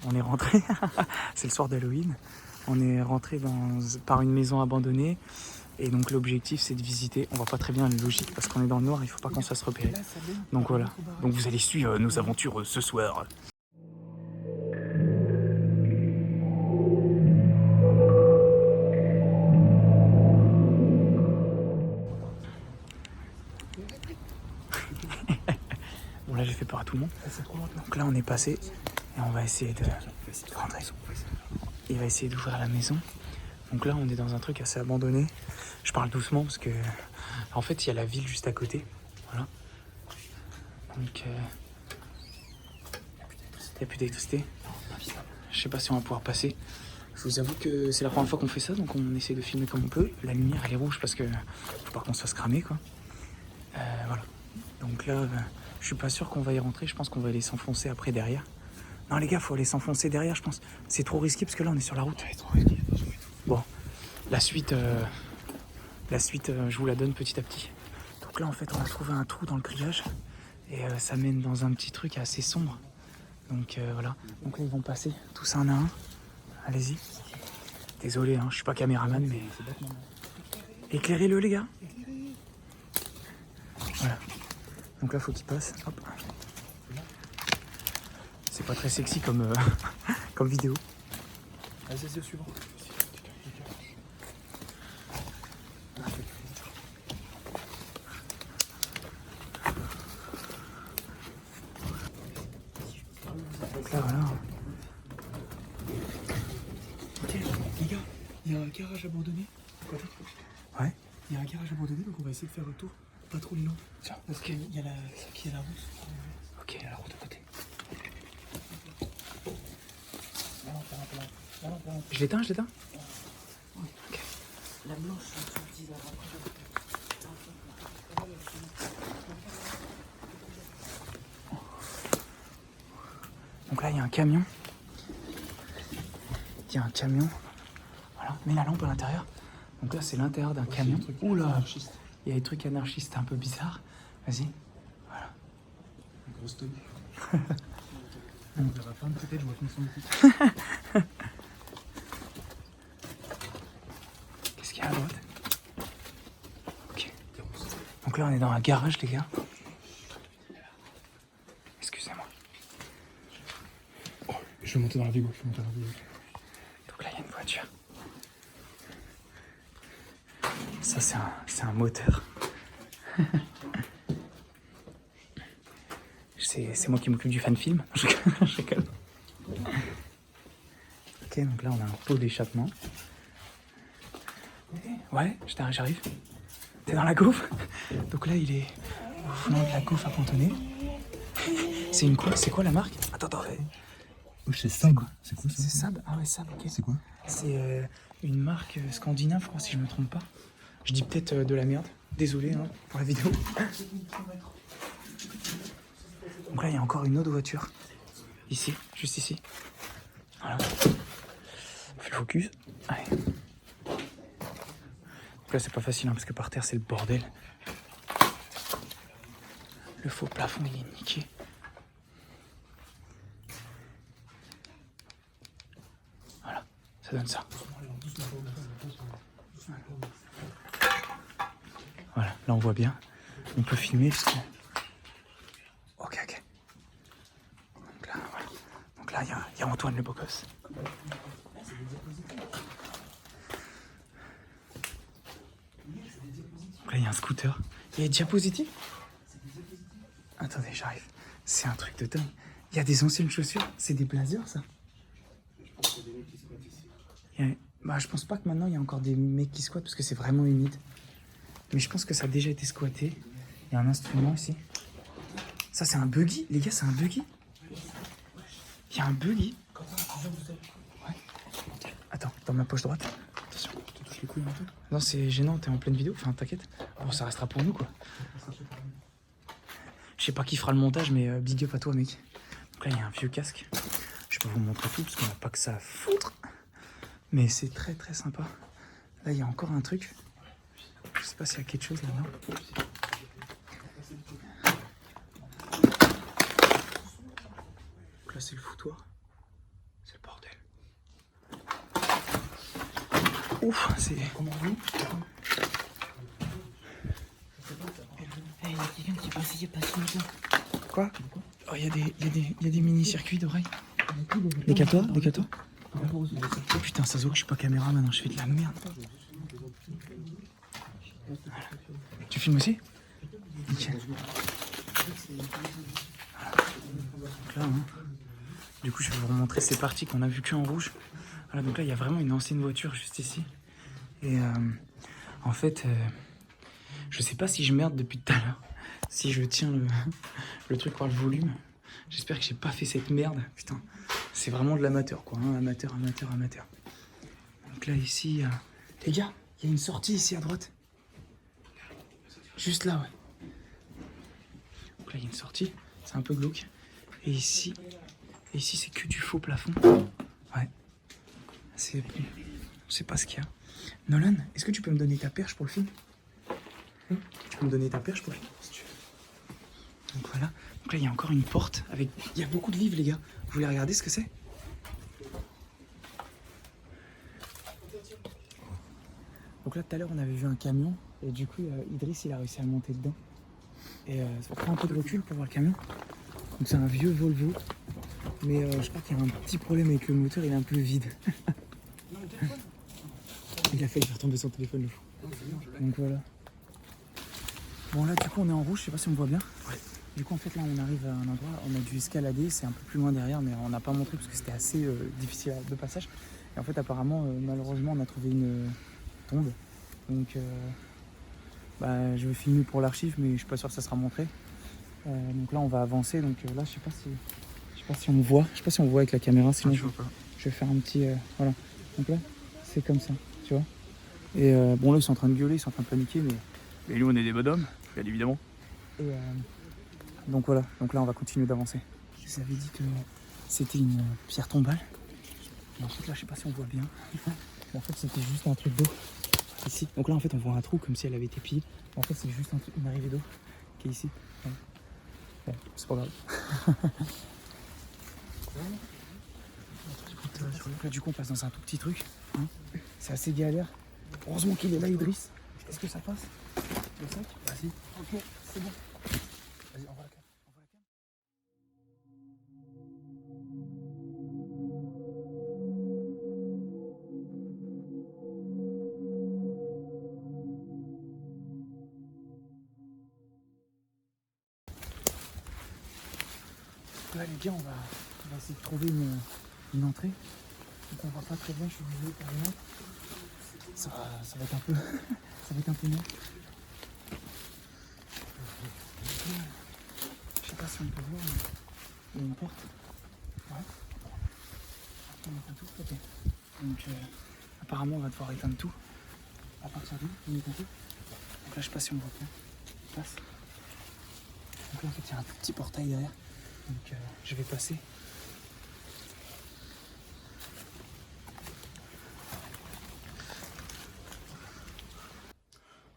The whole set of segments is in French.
on est rentré, c'est le soir d'Halloween, on est rentré par une maison abandonnée. Et donc l'objectif c'est de visiter, on voit pas très bien la logique parce qu'on est dans le noir, il faut pas qu'on se fasse repérer. Donc voilà, donc vous allez suivre nos aventures ce soir. Bon là j'ai fait peur à tout le monde. Donc là on est passé et on va essayer de rentrer. Il va essayer d'ouvrir la maison. Donc là on est dans un truc assez abandonné. Je parle doucement parce que en fait il y a la ville juste à côté. Voilà. Donc il n'y a plus d'électricité. Je sais pas si on va pouvoir passer. Je vous avoue que c'est la première fois qu'on fait ça, donc on essaie de filmer comme on peut. La lumière elle est rouge parce que faut pas qu'on se fasse cramer quoi. Voilà. Donc là je suis pas sûr qu'on va y rentrer, je pense qu'on va aller s'enfoncer après derrière. Non les gars, faut aller s'enfoncer derrière je pense. C'est trop risqué parce que là on est sur la route. Bon, la suite je vous la donne petit à petit. Donc là en fait on a trouvé un trou dans le grillage et ça mène dans un petit truc assez sombre. Donc voilà, donc là ils vont passer tous un à un. Allez-y. Désolé, hein, je suis pas caméraman mais... Éclairez-le les gars. Voilà. Donc là faut qu'ils passent. Hop. C'est pas très sexy comme, comme vidéo. Allez, c'est le suivant. Donc là voilà. Ok, les gars, il y a un garage abandonné. Ouais. Il y a un garage abandonné, donc on va essayer de faire le tour. Pas trop les lampes. Tiens, parce qu'il y a la route. Ok, il y a la route à côté. Je l'éteins, je l'éteins. Ok. La blanche, Donc là, il y a un camion. Il y a un camion. Voilà, mets la lampe à l'intérieur. Donc là, c'est l'intérieur d'un camion. Oula, il y a des trucs anarchistes un peu bizarres. Vas-y. Voilà. Une grosse tonne. On verra pas, peut-être, je vois qu'on s'en occupe. Qu'est-ce qu'il y a à droite? Ok. Donc là, on est dans un garage, les gars. Excusez-moi. Oh, je vais monter dans la Vigo. Donc là, il y a une voiture. Ça, c'est un moteur. C'est moi qui m'occupe du fan film. Je rigole. Ok, donc là, on a un pot d'échappement. Ouais, j'arrive. T'es dans la gaufre? Donc là, il est au fond de la gaufre à pontonner. C'est quoi la marque? Attends. C'est Sab. C'est quoi ça? C'est Sab? Ah ouais, Sab, ok. C'est quoi? C'est une marque scandinave, je crois, si je me trompe pas. Je dis peut-être de la merde. Désolé hein, pour la vidéo. Donc là, il y a encore une autre voiture. Ici, juste ici. Voilà. On fait le focus. Allez. Donc là, c'est pas facile hein, parce que par terre, c'est le bordel. Le faux plafond, il est niqué. Voilà, ça donne ça. Voilà, là on voit bien. On peut filmer parce que... Ok. Donc là, voilà. Donc là, il y a Antoine le beau gosse. Donc là, il y a un scooter. Il y a des diapositives. Attendez, j'arrive. C'est un truc de dingue. Il y a des anciennes chaussures. C'est des blazers, ça. Bah, je pense pas que maintenant, il y a encore des mecs qui squattent parce que c'est vraiment humide. Mais je pense que ça a déjà été squatté. Il y a un instrument ici. Ça, c'est un buggy. Les gars, c'est un buggy. Il y a un buggy. Ouais. Attends, dans ma poche droite. Attention. Tu touches les couilles un peu? Non, c'est gênant, t'es en pleine vidéo. Enfin, t'inquiète. Bon, ça restera pour nous, quoi. Je sais pas qui fera le montage, mais big up à toi, mec. Donc là, il y a un vieux casque. Je peux vous montrer tout, parce qu'on n'a pas que ça à foutre. Mais c'est très, très sympa. Là, il y a encore un truc. Je sais pas s'il y a quelque chose là-dedans. Donc là, c'est le foutoir. C'est le bordel. Ouf, c'est... Comment on dit? Il y a quelqu'un qui est passé il y a pas si longtemps. Quoi? Oh, il y a des mini-circuits d'oreilles. Décale-toi, décale-toi. Oh putain, ça se voit que je suis pas caméra maintenant, je fais de la merde. Voilà. Tu filmes aussi? Nickel. Donc là, hein, du coup, je vais vous remontrer ces parties qu'on a vues que en rouge. Voilà, donc là, il y a vraiment une ancienne voiture juste ici. Et en fait, je sais pas si je merde depuis tout à l'heure. Si je tiens le truc par le volume. J'espère que j'ai pas fait cette merde. Putain, c'est vraiment de l'amateur, quoi. Hein. Amateur. Donc là, ici, les gars, il y a une sortie ici à droite. Juste là, ouais. Donc là, il y a une sortie. C'est un peu glauque. Et ici c'est que du faux plafond. Ouais. Je sais pas ce qu'il y a. Nolan, est-ce que tu peux me donner ta perche pour le film? Tu peux me donner ta perche pour le film, si tu veux. Donc voilà. Donc là, il y a encore une porte avec... Il y a beaucoup de livres, les gars. Vous voulez regarder ce que c'est? Donc là, tout à l'heure, on avait vu un camion. Et du coup, Idriss, il a réussi à monter dedans. Et ça prend un peu de recul pour voir le camion. Donc c'est un vieux Volvo. Mais je crois qu'il y a un petit problème avec le moteur, il est un peu vide. Il a failli faire tomber son téléphone, le fou. Donc voilà. Bon là, du coup, on est en rouge, je sais pas si on me voit bien. Ouais. Du coup, en fait, là, on arrive à un endroit, on a dû escalader, c'est un peu plus loin derrière, mais on n'a pas montré parce que c'était assez difficile de passage. Et en fait, apparemment, malheureusement, on a trouvé une tombe. Donc, je vais filmer pour l'archive, mais je suis pas sûr que ça sera montré. Donc là, on va avancer. Donc là, je sais pas si on me voit. Je sais pas si on voit avec la caméra. Sinon, je vais faire un petit. Voilà. Donc là, c'est comme ça, tu vois. Et bon, là, ils sont en train de gueuler, ils sont en train de paniquer, mais nous, on est des bonhommes, bien évidemment. Et donc voilà. Donc là, on va continuer d'avancer. Je vous avais dit que c'était une pierre tombale. Et en fait, là, je sais pas si on voit bien. En fait, c'était juste un truc d'eau ici. Donc là, en fait, on voit un trou comme si elle avait été pillée. En fait, c'est juste une arrivée d'eau qui est ici. Ouais. Bon, c'est pas grave. Là, du coup, on passe dans un tout petit truc. Hein. C'est assez galère. Heureusement qu'il est là, Idriss. Est-ce que ça passe? Le sac? Vas-y. Ok, c'est bon. Vas-y, envoie la cam. Là, les gars, on va essayer de trouver une entrée. Donc on voit pas très bien, je suis désolé pour rien. Ça va être un peu. Ça va être un peu long. Je sais pas si on peut voir, mais il y a une porte. Ouais. On éteint tout. Ok. Donc apparemment on va devoir éteindre tout. À partir d'où on éteint tout. Donc là je sais pas si on voit bien. Passe. Donc là en fait il y a un petit portail derrière. Donc je vais passer.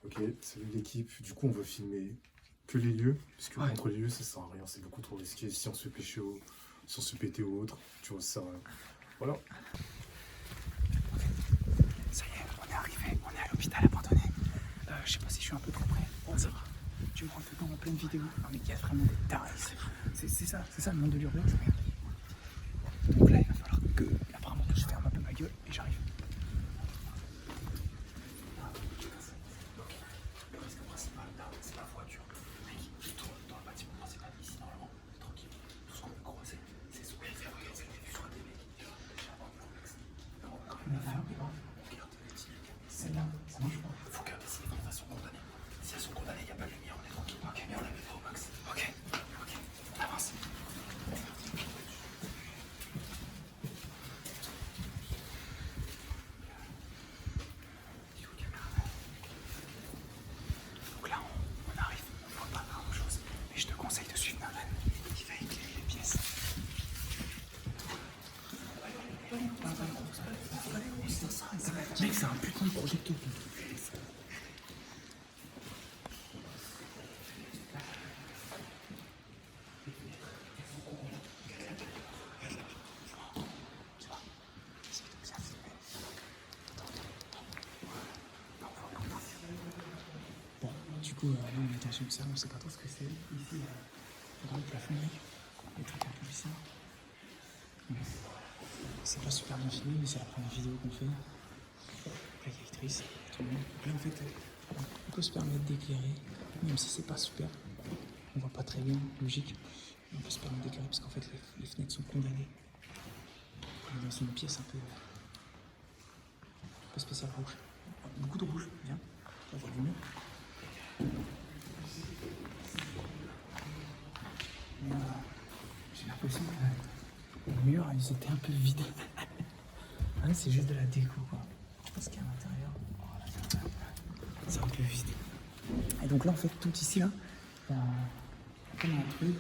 Ok, salut l'équipe. Du coup, on veut filmer que les lieux, parce que contre les lieux, ça sert à rien. C'est beaucoup trop risqué. Si on se fait pécher si on se fait péter ou autre, tu vois, ça sert à rien. Voilà. Ça y est, on est arrivé. On est à l'hôpital abandonné. Je sais pas si je suis un peu trop près. Oh, ça va. Tu me rentres dedans en pleine vidéo. Non, mais il y a vraiment des tarés. C'est ça le monde de l'urbex. Donc là, il va falloir apparemment que je ferme un peu ma gueule et j'arrive. Mec, c'est un putain de projecteur. coup, là, on est dans une salle, on sait pas trop ce que c'est. Ici, dans le plafond, mec, des trucs un peu bizarres. C'est pas super bien filmé, mais c'est la première vidéo qu'on fait. La directrice, tout le monde. Là, en fait, on peut se permettre d'éclairer, même si c'est pas super. On voit pas très bien, logique. Mais on peut se permettre d'éclairer parce qu'en fait, les fenêtres sont condamnées. On est dans une pièce un peu spéciale rouge. Beaucoup de rouge, viens. On voit le mieux. Mais, j'ai l'impression que les murs, ils étaient un peu vides. Ouais, c'est juste de la déco, quoi. Je pense qu'à l'intérieur, c'est un peu vide. Et donc là, en fait, tout ici, là, il y a comme un truc.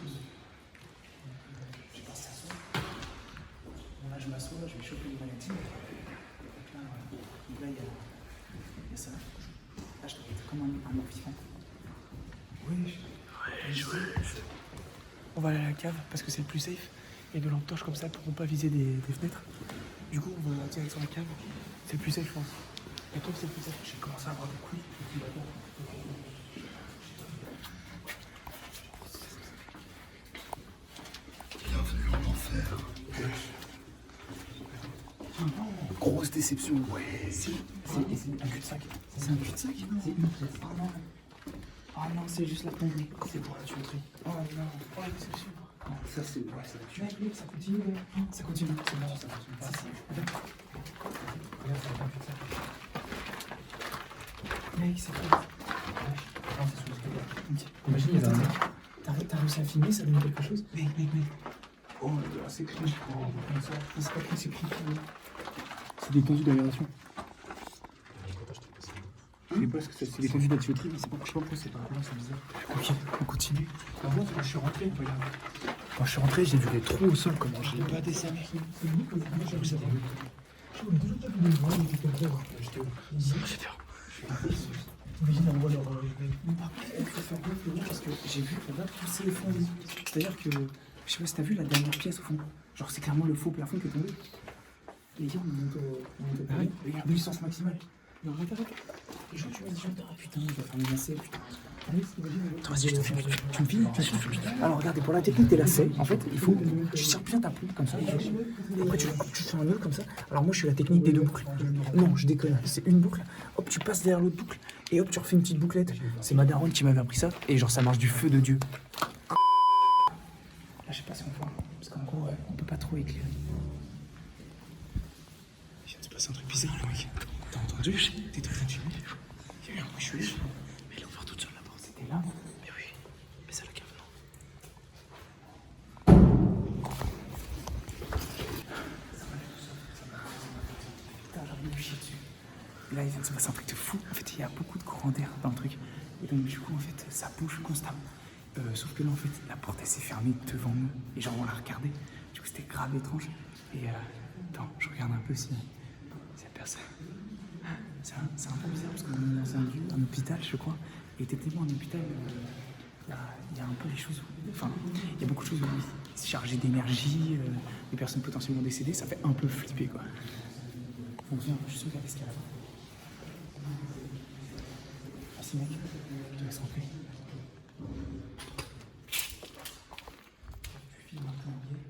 Je sais pas si ça se voit. Bon, là, je m'assois, je vais choper une maladie. Donc là, il y a ça. Là, je dois être comme un amphithéâtre. Oui, on va aller à la cave parce que c'est le plus safe. Et de lampes torches comme ça pourront pas viser des fenêtres. Du coup, on va direct sur la cave. C'est le plus safe, je pense. Et toi, c'est le plus safe. J'ai commencé à avoir des couilles. Bienvenue en enfer. Grosse déception. Ouais. C'est un cul-de-sac. C'est un cul-de-sac? C'est une pièce. Oh non. Oh non, c'est juste la plomberie. C'est pour la tuyauterie. Oh non. Oh la déception. Ça, c'est. Ouais, ça va. Mec, ça continue. Ça continue. C'est bon, ça continue. Regarde, c'est un cul-de-sac. Mec, c'est quoi? Imagine, il y a t'as réussi à filmer, ça donne quelque chose? Mec. Oh là, c'est creepy. C'est pas que c'est creepy. C'est des conduits d'aération. Je sais pas ce que c'est des conduits de tuyauterie, mais je sais pas pourquoi c'est pas là, c'est bizarre. Ok, on continue. Par contre, quand je suis rentré, regarde. Quand je suis rentré, j'ai vu les trous au sol, comment j'ai pas des mec. Imagine, on voit leur. Par contre, il faut faire gaffe parce que j'ai vu qu'on va pousser les fonds. C'est-à-dire que, je sais pas si t'as vu la dernière pièce au fond. Genre, c'est clairement le faux plafond qui est tombé. Les gars, on monte au regarde, puissance maximale. Non, arrête. Je tu vas dire, putain, il va faire une lacet, putain. Attends, vas-y, je te filme. Tu me filmes? Alors, regardez, pour la technique des lacets, en fait, il faut. Tu serres bien ta pompe comme ça. Et après, tu fais un nœud comme ça. Alors, moi, je suis la technique des deux boucles. Non, je déconne. C'est une boucle. Hop, tu passes derrière l'autre boucle. Et hop, tu refais une petite bouclette. C'est ma daronne qui m'avait appris ça. Et genre, ça marche du feu de Dieu. Là, je sais pas si on voit. Parce qu'en gros, on peut pas trop éclairer. Il vient de se passer un truc bizarre, là, mec. T'as entendu? T'es en train de filmer? Il y a eu un bruit chouette. Mais il est ouvert toute seule la porte. C'était là? Mais oui. Mais c'est la cave, non? Putain, j'arrive à me chier dessus. Et là, il vient de se passer un truc de fou. En fait, il y a beaucoup de courant d'air dans le truc. Et donc, du coup, en fait, ça bouge constamment. Sauf que là, en fait, la porte, elle s'est fermée devant nous. Et genre, on l'a regardé. Du coup, c'était grave étrange. Et attends, je regarde un peu si y a personne. C'est un peu bizarre parce qu'on est dans un hôpital, je crois. Et techniquement, un hôpital, il y a un peu les choses. Enfin, il y a beaucoup de choses chargées d'énergie, des personnes potentiellement décédées. Ça fait un peu flipper, quoi. On vient juste regarder ce qu'il y a là-bas. Merci, mec. Je te laisse rentrer. Je filme un peu en biais.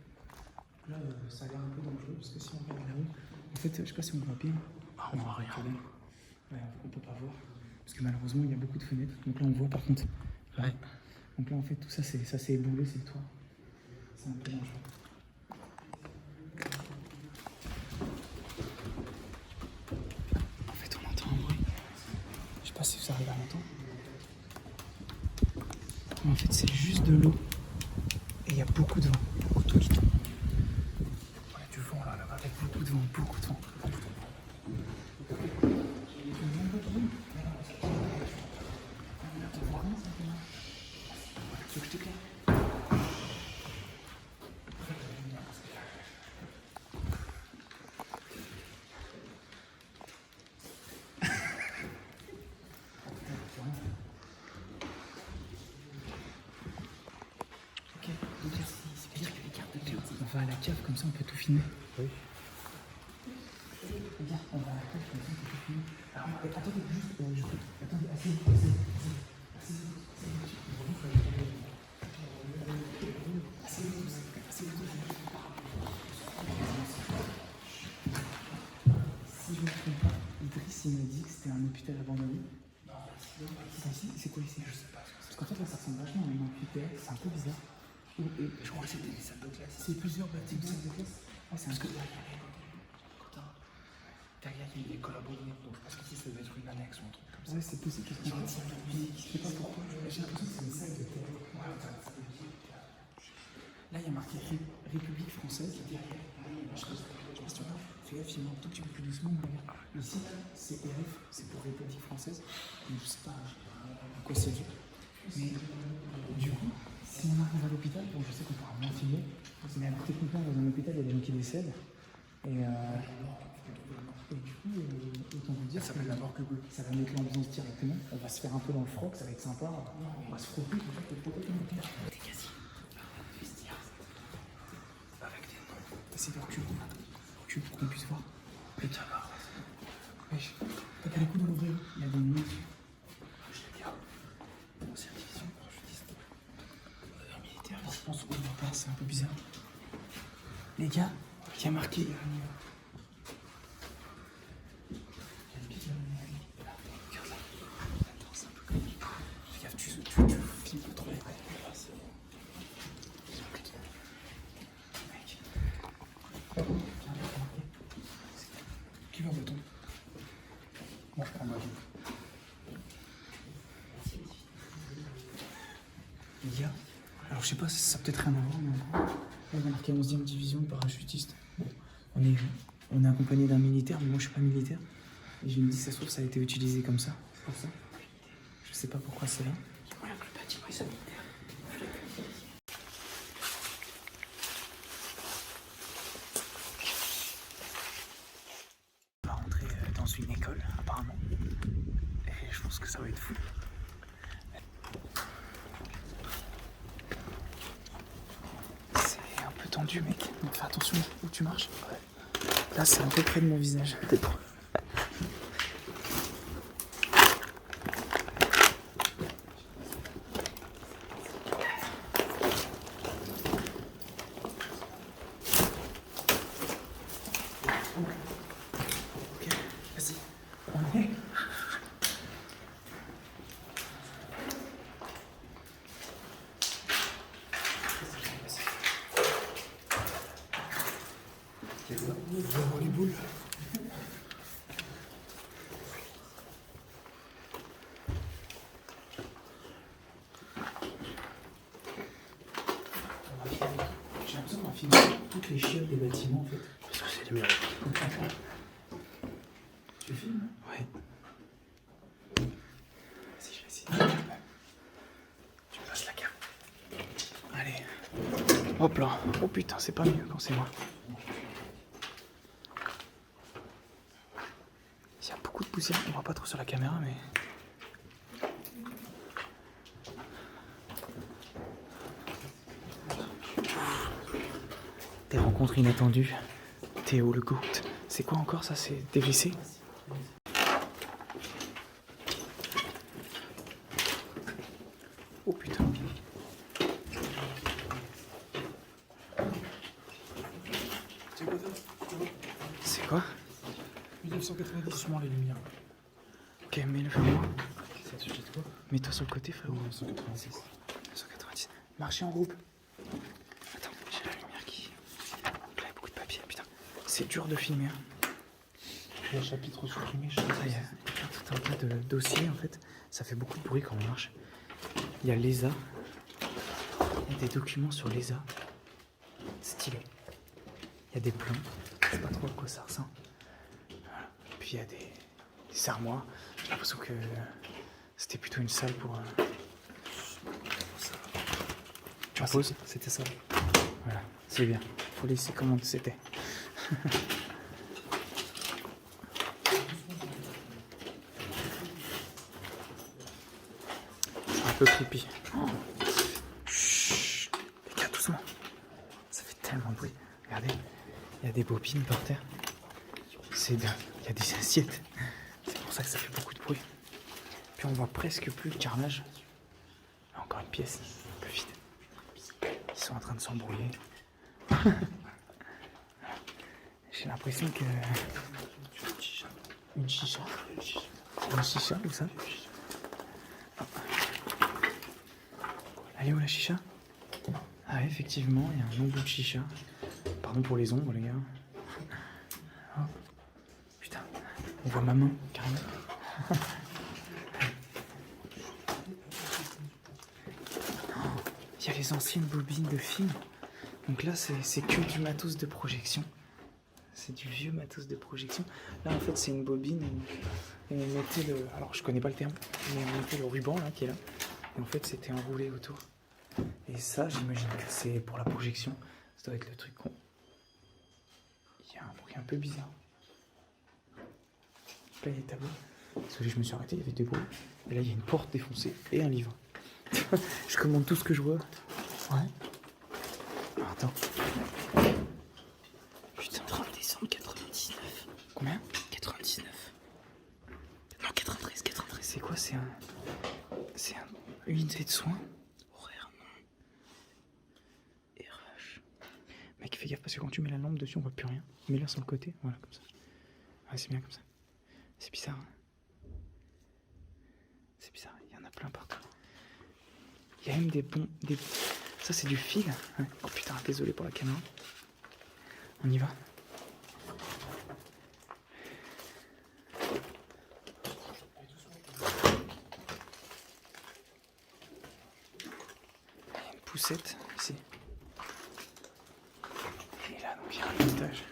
Là, ça a l'air un peu dangereux parce que si on regarde là-haut, en fait, je sais pas si on voit bien. Ah, on voit rien. Ouais, on peut pas voir. Parce que malheureusement, il y a beaucoup de fenêtres. Donc là, on voit par contre. Ouais. Donc là, en fait, tout ça, ça s'est éboulé, c'est le toit. C'est un peu dangereux. En fait, on entend un bruit. Je sais pas si vous arrivez à l'entendre. Mais en fait, c'est juste de l'eau. Et il y a beaucoup de vent. Beaucoup de tout qui tombe. Il y a du vent là-bas. Avec beaucoup de vent, beaucoup de vent. Tu veux que je t'éclaire? Ok, donc c'est-à-dire que les cartes de théorie, on va à la cave comme ça on peut tout filmer. Oui. Regarde, on va à la cave comme ça on peut tout filmer. Alors, attendez, juste, attendez, asseyez-vous. Si je ne me trompe pas, Idriss il m'a dit que c'était un hôpital abandonné. C'est quoi ici? Je sais pas. Parce qu'en fait là ça ressemble vachement à un hôpital, c'est un peu bizarre. Et je crois que c'était des salles de classe. C'est plusieurs bâtiments. Salles de classe. Ouais, c'est un peu. Derrière il y a des collaborateurs, donc je pense qu'ici ça doit être une annexe ou un truc comme ça. Ouais, c'est possible qu'ils soient en train de musique. Je sais pas pourquoi. J'ai l'impression que c'est une salle de théâtre. Là il y a marqué République française. Derrière. Je sais pas si tu vois. Fais gaffe, il m'a un tout petit peu plus doucement. Ici, c'est RF, c'est pour République française. Donc je sais pas à quoi c'est dû. Mais du coup, si on arrive à l'hôpital, bon, je sais qu'on pourra moins filmer, mais alors techniquement dans un hôpital, il y a des gens qui décèdent. Et du coup, autant vous dire, ça s'appelle la morgue bleue. Ça va mettre l'ambiance directement. On va se faire un peu dans le froc, ça va être sympa. On va se frotter, en fait, le frotter comme ça. T'es quasi. Avec des noms. Essaye de reculer. Recule pour qu'on puisse voir. Putain, là. Wesh. T'as pas les coups dans l'ouvrir. Il y a des minutes. Je l'ai dit. Ancienne division, parachutiste. Militaire. Je pense qu'on va pas, c'est un peu bizarre. Les gars, il y a marqué. Qui va au bâton? Moi je prends ma vie. Les gars, alors je sais pas, ça a peut-être rien à voir, mais là il y a marqué 11e division parachutiste. Bon, on est accompagné d'un militaire, mais moi je suis pas militaire. Et je me dis, ça se trouve, ça a été utilisé comme ça, c'est pour ça. Je sais pas pourquoi c'est là. Regarde le bâtiment, il est militaire. On va rentrer dans une école, apparemment. Et je pense que ça va être fou. C'est un peu tendu, mec. Donc fais attention où tu marches. Ouais. Là, c'est un peu près de mon visage. Peut-être trop. Ok, vas-y. On est. Je vais avoir les boules. J'ai l'impression qu'on va filmer toutes les chiottes des bâtiments en fait. Parce que c'est les meilleurs. Tu filmes? Ouais. Vas-y, je vais essayer. Tu me passes la carte. Allez. Hop là. Oh putain, c'est pas mieux quand c'est moi. Il y a beaucoup de poussière, on voit pas trop sur la caméra, mais... Des rencontres inattendues. Théo le GOAT. C'est quoi encore ça? C'est DVC? Oh putain. C'est quoi? 1990, doucement les lumières. Ok, mets-le vers moi. C'est à sujet de quoi? Mets-toi sur le côté, frérot. 1986. 1990. Marchez en groupe. Attends, j'ai la lumière qui... Là, il y a beaucoup de papier, putain. C'est dur de filmer. Hein. Il y a un chapitre supprimé, je sais pas. Il y a tout un tas de dossiers, en fait. Ça fait beaucoup de bruit quand on marche. Il y a l'ESA. Il y a des documents sur l'ESA. Stylé. Il y a des plans. Je sais pas trop à quoi ça ressemble. Voilà. Puis il y a des armoires. J'ai l'impression que c'était plutôt une salle pour... Tu reposes? C'était ça. Voilà, c'est bien. Faut laisser comment c'était. C'est un peu creepy. Oh. Chut. Les gars, doucement. Ça fait tellement de bruit. Regardez, il y a des bobines par terre. C'est dingue. Il y a des assiettes. C'est pour ça que ça fait beaucoup de bruit. Puis on voit presque plus le carrelage. encore une pièce un peu vide. Ils sont en train de s'embrouiller. J'ai l'impression que... Une chicha. Une chicha, où ça? Elle est où la chicha? Ah effectivement, il y a un long bout de chicha. Pardon pour les ombres les gars. Oh. Putain, on voit ma main carrément. Il y a les anciennes bobines de films. Donc là c'est que du matos de projection. C'est du vieux matos de projection. Là en fait c'est une bobine où on mettait le... Alors je connais pas le terme, mais on mettait le ruban là qui est là. Et en fait c'était enroulé autour. Et ça j'imagine que c'est pour la projection. Ça doit être le truc con. Il y a un bruit un peu bizarre. Là il y a des tableaux. Désolé, je me suis arrêté, il y avait des bruits. Et là il y a une porte défoncée et un livre. Je commande tout ce que je vois. Ouais. Alors, attends. Putain, 30 décembre 99. Combien? 99. Non, 93, 93. C'est quoi? C'est un unité de soins? Horaire, non. RH. Mec, fais gaffe parce que quand tu mets la lampe dessus, on voit plus rien. Mets-la sur le côté, voilà, comme ça. Ouais, c'est bien comme ça. C'est bizarre. Hein. C'est bizarre, il y en a plein partout. Il y a même des bons... Ça, c'est du fil. Ouais. Oh putain, désolé pour la caméra. On y va. Il y a une poussette ici. Et là, donc, il y a un étage.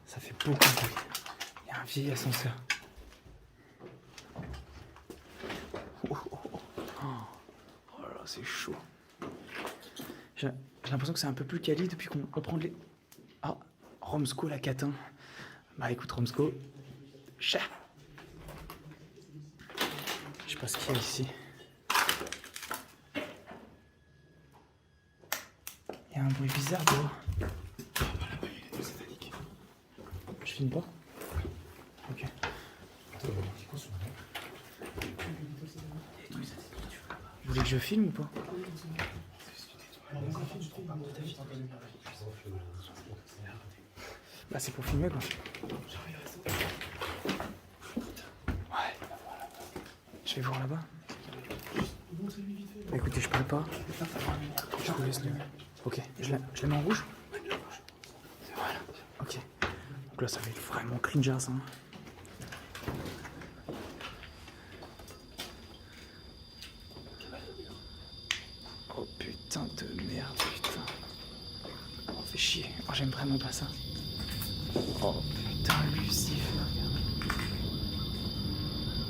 Ça fait beaucoup de bruit. Il y a un vieil ascenseur. Oh là là, c'est chaud. J'ai l'impression que c'est un peu plus quali depuis qu'on prend les... Ah, Romsco la catin. Bah écoute Romsco, chat. Je sais pas ce qu'il y a ici. Il y a un bruit bizarre dehors. Je filme pas? Ok. Vous voulez que je filme ou pas? Bah c'est pour filmer quoi. Ouais. Je vais voir là-bas. Bah, écoutez, je parle pas. Je vous laisse le... Ok, je la mets en rouge? Voilà, ok. Donc là ça va être vraiment cringeass hein. Oh putain de merde, putain. Oh fait chier, oh, j'aime vraiment pas ça. Oh putain Lucifer.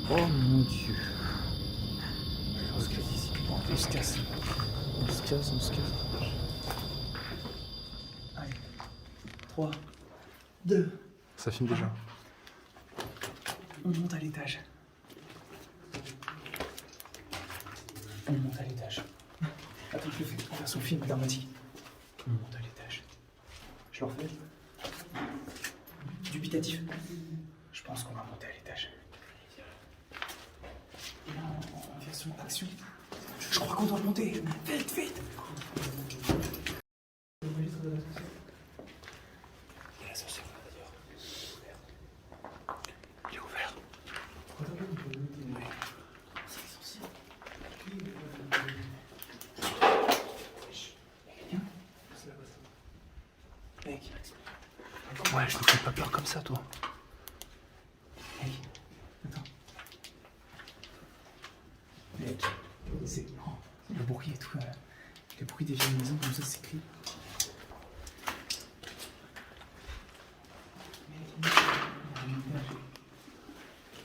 Oh mon dieu. On se casse ici. On se casse. On se casse, on se casse. Allez. 3, 2. Ça filme déjà. On monte à l'étage. On monte à l'étage. Attends, je le fais en version film dramatique. On monte à l'étage. Je le refais. Dubitatif. Je pense qu'on va monter à l'étage. Et là, en version action. Je crois qu'on doit monter. Vite, vite. L'ascenseur là d'ailleurs. Il est ouvert. C'est essentiel. Mec. Ouais, je te fais pas peur comme ça, toi. Mec. Attends. Mec. C'est... Oh, le bruit et tout. Le bruit des vieilles maisons, comme ça, c'est crie.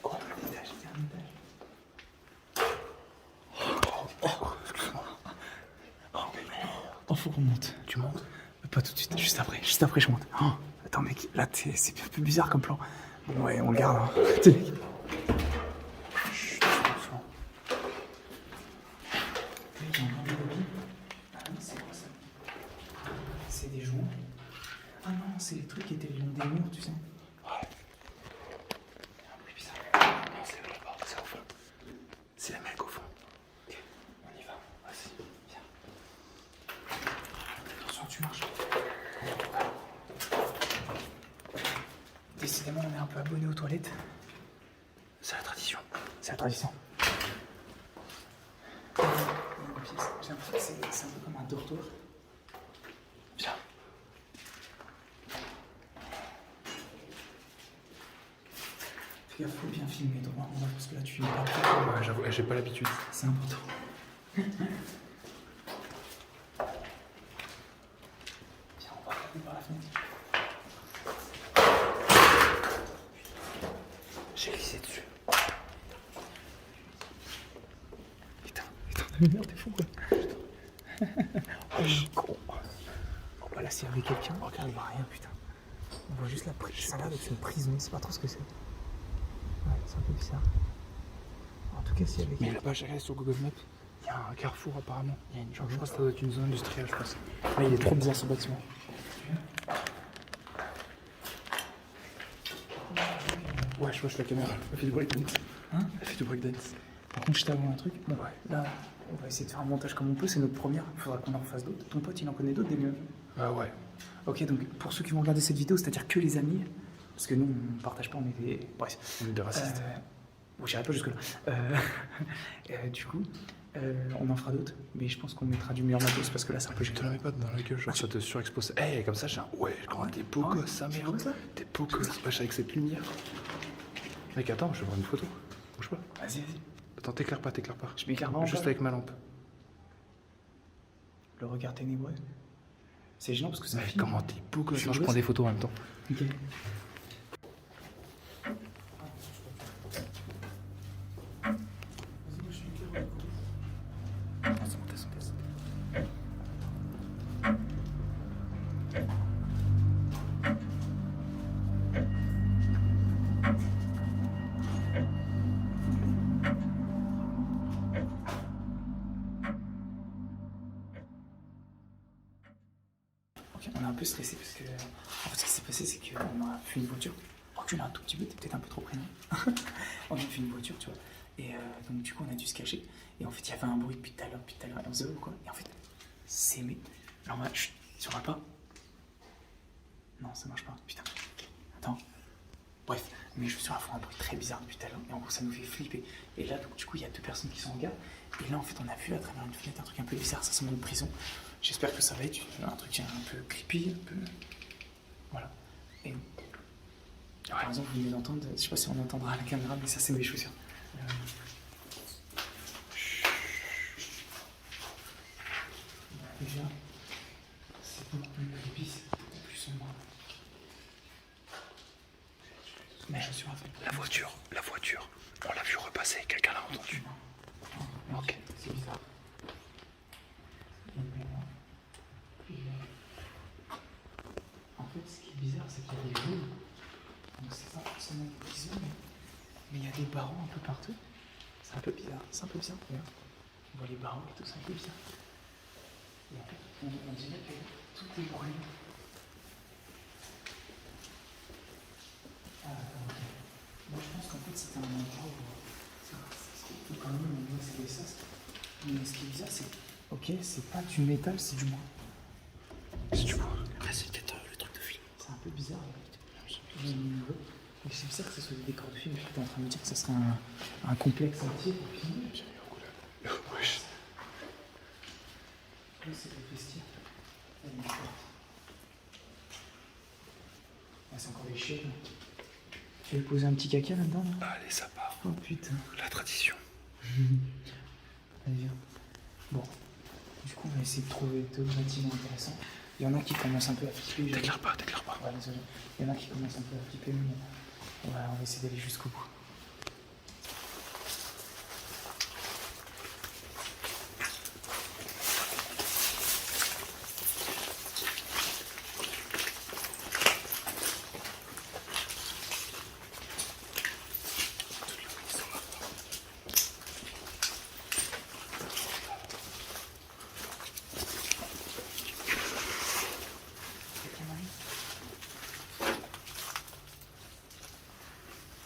Oh, l'étage, c'est un étage. Oh, excuse-moi. Oh, oh, faut qu'on monte. Tu montes? Pas tout de suite, juste après je monte. Oh, attends mec, là c'est un peu bizarre comme plan. Bon ouais, on le garde. Hein. Chut, doucement. Mec, il y a encore des bobines. Ah non, c'est quoi ça? C'est des joints. Ah non, c'est les trucs qui étaient le long des murs, tu sais. Ouais. décidément, on est un peu abonné aux toilettes. C'est la tradition. C'est la tradition. Il y a une pièce. J'ai l'impression que c'est un peu comme un dortoir. Viens. Fais gaffe, faut bien filmer droit en vrai, parce que là tu filmes pas. Ouais, j'avoue, j'ai pas l'habitude. C'est important. Viens, on va regarder par la fenêtre. J'ai glissé dessus. Putain, mais merde, t'es fou quoi. Oh, je suis con. Oh, bah là, s'il y avait quelqu'un, regarde, il voit rien, putain. On voit juste la prison. Ça a l'air d'être une prison, c'est pas trop ce que c'est. Ouais, c'est un peu bizarre. En tout cas, s'il y avait Mais quelqu'un. là-bas, j'ai regardé sur Google Maps. Il y a un carrefour apparemment. Il y a une Je crois que ça doit être une zone industrielle, je pense. Là, il est trop bizarre ce bâtiment. Ouais, je watch la caméra. Elle fait du breakdance. Hein? Elle fait du breakdance. Par contre, je t'avoue un truc. Bon, là, on va essayer de faire un montage comme on peut. C'est notre première. Il faudra qu'on en fasse d'autres. Ton pote, il en connaît d'autres des meufs. Ah ouais. Ok, donc pour ceux qui vont regarder cette vidéo, c'est-à-dire que les amis, parce que nous, on ne partage pas, on est des. Bref. On est des racistes. Bon, j'irai pas jusque-là. Du coup, on en fera d'autres, mais je pense qu'on mettra du meilleur matos parce que là, c'est un peu Je te la mets pas dans la gueule, genre ça te surexpose. Eh, comme ça, j'ai un. Ouais, comment t'es beau gosse, ça Tu merde. vois ça? T'es beau gosse. Wesh, avec cette lumière. Mec, attends, je vais voir une photo. Bouge pas. Vas-y, vas-y. Attends, t'éclaires pas. Je m'éclaire vraiment Juste pas. avec ma lampe. Le regard ténébreux. C'est gênant parce que ça Mec, filme. comment t'es beau gosse. Je Non, je suis prends gosse. des photos en même temps. Ok. Ok, on est un peu stressé parce que. En fait, ce qui s'est passé, c'est qu'on a fait une voiture. Recule un tout petit peu, t'es peut-être un peu trop près, non? On a fait une voiture, tu vois. Et donc, du coup, on a dû se cacher. Et en fait, il y avait un bruit depuis tout à l'heure. Et on se dit, oh, quoi? Et en fait, c'est. Mais. Alors, moi, chut, si on va pas. Non, ça marche pas. Putain. Attends. Bref, mais je suis à fond un bruit très bizarre depuis tout à l'heure. Et en gros, ça nous fait flipper. Et là, donc, du coup, il y a deux personnes qui sont en garde. Et là, en fait, on a vu à travers une fenêtre un truc un peu bizarre. Ça semble une prison. J'espère que ça va être un truc un peu creepy, un peu. Voilà. Et. Par exemple, vous venez d'entendre, je sais pas si on entendra à la caméra, mais ça, c'est mes chaussures. Déjà, c'est beaucoup plus creepy, c'est beaucoup plus sombre. Mes chaussures à fait. La voiture. On l'a vu repasser, quelqu'un l'a entendu. Ok. C'est bizarre. En fait, ce qui est bizarre, c'est qu'il y a des roues. Donc, c'est pas forcément des bisous, mais il y a des barreaux un peu partout. C'est un peu bizarre. Regarde. On voit les barreaux et tout, c'est un peu bizarre. Et en fait, on dirait que tout est brûlé. Ah, ok. Moi, je pense qu'en fait, c'était un endroit où quand même on voit c'est des sas. Mais ce qui est bizarre, c'est ok, c'est pas du métal, c'est du bois. Si tu vois. Ah, c'est peut-être le truc de film. C'est un peu bizarre. Et c'est bizarre que ce soit des décors de film. J'étais en train de me dire que ça serait un complexe entier pour filmer. Wesh. Là, c'est le vestiaire. Là, il y a une porte. Ah, c'est encore des chiottes. Tu veux poser un petit caca là-dedans là? Allez, ça part. Oh putain. La tradition. Allez, viens. Bon. Du coup, on va essayer de trouver d'autres bâtiments intéressants. Il y en a qui commencent un peu à flipper. T'éclaires pas. Ouais, désolé. Il y en a qui commencent un peu à flipper, mais on va essayer d'aller jusqu'au bout.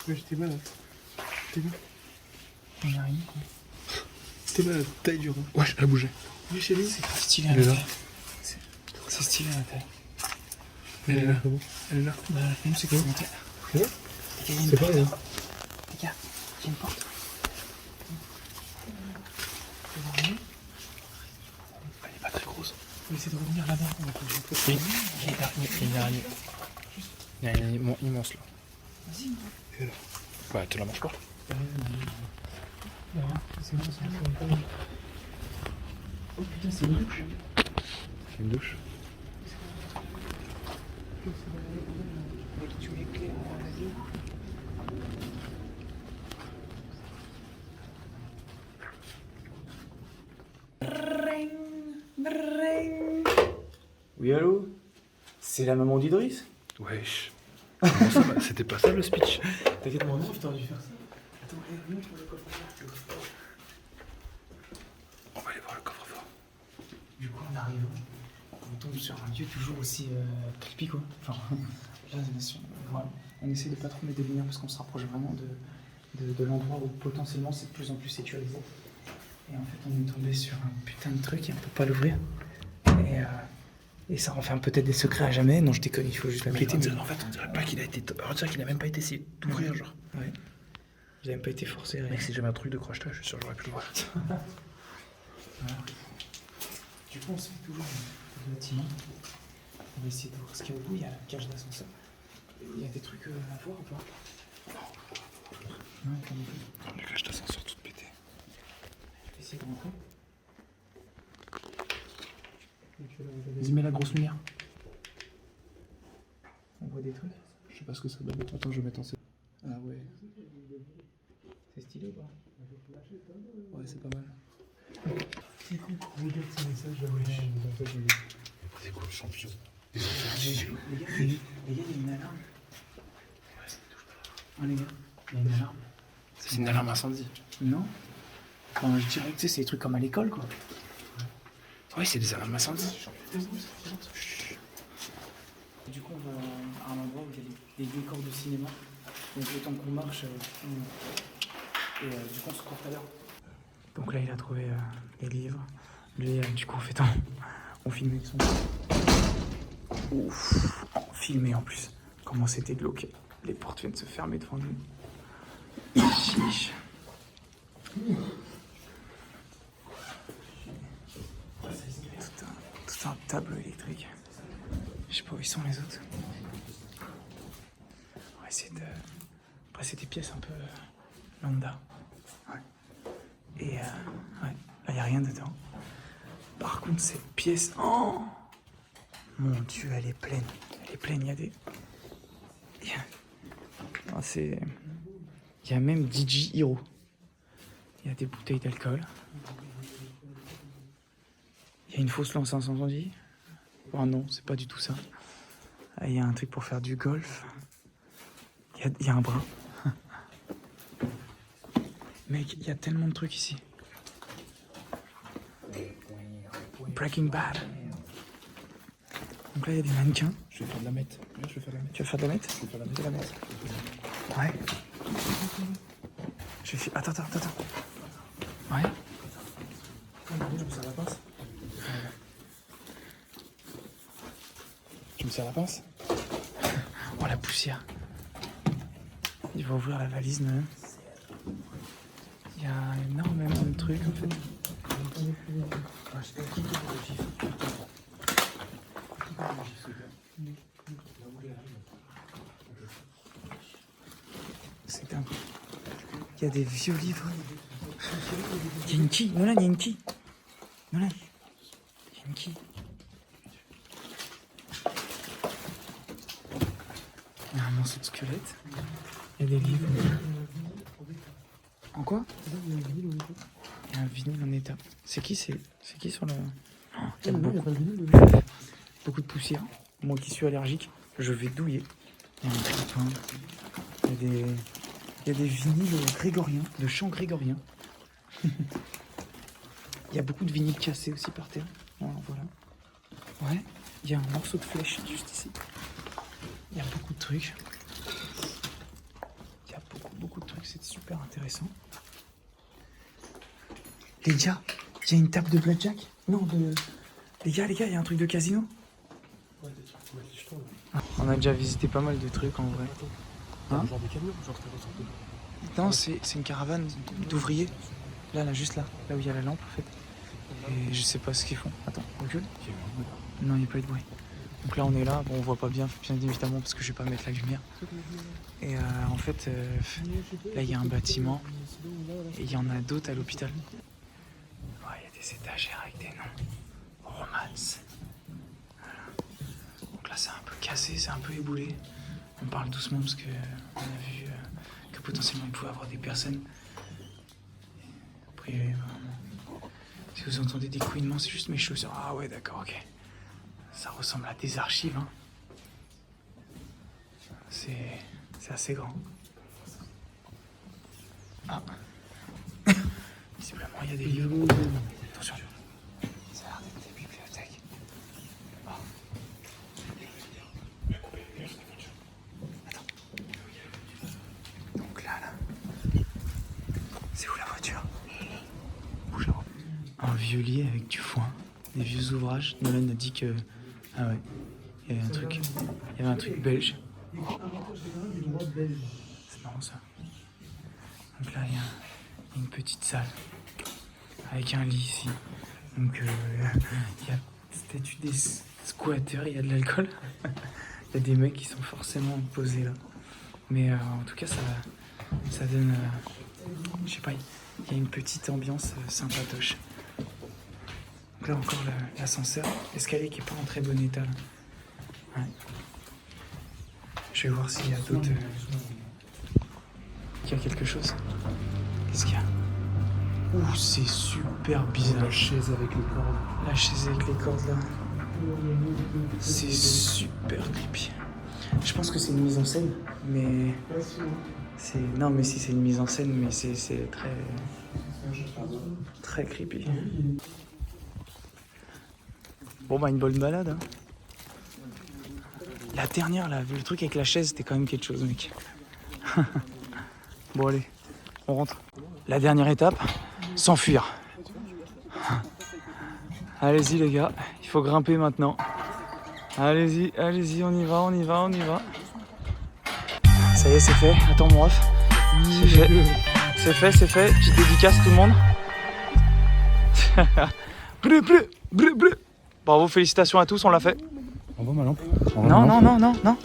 Ouais, j'étais malade. T'es bien. Il n'y a rien, quoi. T'es malade. Taille du rat. Wesh, elle a bougé. Oui, chez lui. C'est grave stylé à Elle est là. l'intérieur. C'est stylé à l'intérieur. Elle est là. Elle est là. Bah, le problème, c'est que faut monter. Non, c'est pas rien. Les gars, il y a une porte. Elle est pas très grosse. On va essayer de revenir là-bas. Oui, il y a une araignée. Il y a une araignée immense là. Vas-y. Et là. Bah, tu la manges pas. Oh putain, c'est une douche. C'est une douche. Mec, tu m'éclaires la vie. Oui, allô? C'est la maman d'Idriss? Wesh. Comment ça, c'était pas ça le speech? T'inquiète, moi non, t'aurais dû faire ça. Attends, viens pour le coffre-fort. On va aller voir le coffre-fort. Du coup, on arrive. On tombe sur un lieu toujours aussi creepy, quoi. Enfin, là, on essaie de pas trop mettre des lumières parce qu'on se rapproche vraiment de l'endroit où potentiellement c'est de plus en plus sécurisé. Et en fait, on est tombé sur un putain de truc et on peut pas l'ouvrir. Et ça renferme peut-être des secrets à jamais. Non, je déconne, il faut juste la quitter. En fait, on dirait pas qu'il a été. On dirait qu'il a même pas été essayé d'ouvrir, genre. Ouais. Il a même pas été forcé. Mec, si j'avais un truc de crochetage, je suis sûr que j'aurais pu le voir. Voilà. Du coup, on se fait toujours le bâtiment. On va essayer de voir ce qu'il y a au bout. Il y a la cage d'ascenseur. Il y a des trucs à voir ou pas? Non, pas non plus. La cage d'ascenseur toute pétée. Je vais essayer de rentrer. Vas-y, mets la grosse lumière. On voit des trucs. Je sais pas ce que ça donne. Attends, je vais mettre en scène. Ah ouais. C'est stylé ou pas? Ouais, c'est pas mal. C'est cool. Regarde ce message. C'est quoi le champion? Les gars, il y a une alarme. Ah, les gars, il y a une alarme. C'est une alarme incendie. Non? Enfin, je dirais que tu sais, c'est des trucs comme à l'école, quoi. Ouais, c'est des alarmes incendies. Du coup, on va à un endroit où il y a des décors de cinéma. Donc, le temps qu'on marche, du coup, on se court tout à l'heure. Donc là, il a trouvé les livres. Lui, du coup, on filmait avec son. Ouf, on filmait en plus. Comment c'était glauque. Les portes viennent de se fermer devant nous. Chiche. Tout un tableau électrique. Je sais pas où ils sont les autres. On va essayer de. Après, c'est des pièces un peu lambda. Ouais. Et ouais, là, il n'y a rien dedans. Par contre, cette pièce. Oh mon Dieu, elle est pleine. Elle est pleine, il y a des. Ah, c'est. Il y a même DJ Hero. Il y a des bouteilles d'alcool. Il y a une fausse lance incendie. Oh non, c'est pas du tout ça. Ah, il y a un truc pour faire du golf. Il y a un bras. Mec, il y a tellement de trucs ici. Breaking Bad. Donc là, il y a des mannequins. Je vais faire de la mette. Ouais, je vais faire de la mette. Tu vas faire de la mette? Je vais faire de la mette. Ouais. Attends. Ouais. Je me sers la pince. Tu me sers la pince? Oh, la poussière. Il va ouvrir la valise, même. Il y a énormément de trucs, en fait. C'est dingue. Il y a des vieux livres. Il y a une quille. Nolan, il y a une quille. Nolan, il y a une quille. Il y a un morceau de squelette. Il y a des livres. En quoi? Il y a un vinyle en état. C'est qui sur le... Oh, il y a beaucoup de poussière. Moi qui suis allergique, je vais douiller. Il y a un copain. Il y a des vinyles grégoriens, de chants grégoriens. Il y a beaucoup de vinyles cassés aussi par terre. Voilà. Ouais, il y a un morceau de flèche juste ici. Il y a beaucoup de trucs. Il y a beaucoup de trucs, c'est super intéressant. Les gars, il y a une table de blackjack? Non, Les gars, il y a un truc de casino? On a déjà visité pas mal de trucs en vrai. Hein? Genre des camions, genre t'as ressorti. Non, c'est une caravane d'ouvriers. Là, juste là où il y a la lampe en fait. Et je sais pas ce qu'ils font. Attends, recule. Non, il n'y a pas eu de bruit. Donc là, on est là. Bon, on voit pas bien évidemment, parce que je vais pas mettre la lumière. Et en fait, là, il y a un bâtiment. Et il y en a d'autres à l'hôpital. Ouais, il y a des étagères avec des noms. Romance. Voilà. Donc là, c'est un peu cassé, c'est un peu éboulé. On parle doucement parce que on a vu que potentiellement il pouvait y avoir des personnes. Après, si vous entendez des couinements, c'est juste mes chaussures. Ah ouais, d'accord, ok. Ça ressemble à des archives, hein. C'est assez grand. Ah. Visiblement, il y a des livres. Attention. Ça a l'air d'être des bibliothèques. Ah. Attends. Donc là. C'est où la voiture? Bouge là. Un vieux lit avec du foin, des vieux ouvrages. Nolan a dit que... Ah ouais, il y avait un truc belge. C'est marrant ça. Donc là, il y a une petite salle avec un lit ici. Donc il y a statue des squatteurs, il y a de l'alcool. Il y a des mecs qui sont forcément posés là. Mais en tout cas, ça donne... je sais pas, il y a une petite ambiance sympatoche. Donc là encore l'ascenseur, l'escalier qui est pas en très bon état là. Ouais. Je vais voir s'il y a d'autres... qu'il y a quelque chose. Qu'est-ce qu'il y a? Ouh, c'est super bizarre. La chaise avec les cordes. La chaise avec les cordes là. C'est super creepy. Je pense que c'est une mise en scène, mais... Non mais si c'est une mise en scène, mais c'est très creepy. Bon bah une bonne balade, hein. La dernière là, le truc avec la chaise, c'était quand même quelque chose, mec. Bon allez, on rentre. La dernière étape, s'enfuir. Allez-y les gars, il faut grimper maintenant. Allez-y, on y va. Ça y est, c'est fait. Attends mon ref. C'est fait. Petite dédicace tout le monde. Bleu. Bravo, félicitations à tous, on l'a fait. On voit ma lampe. Non.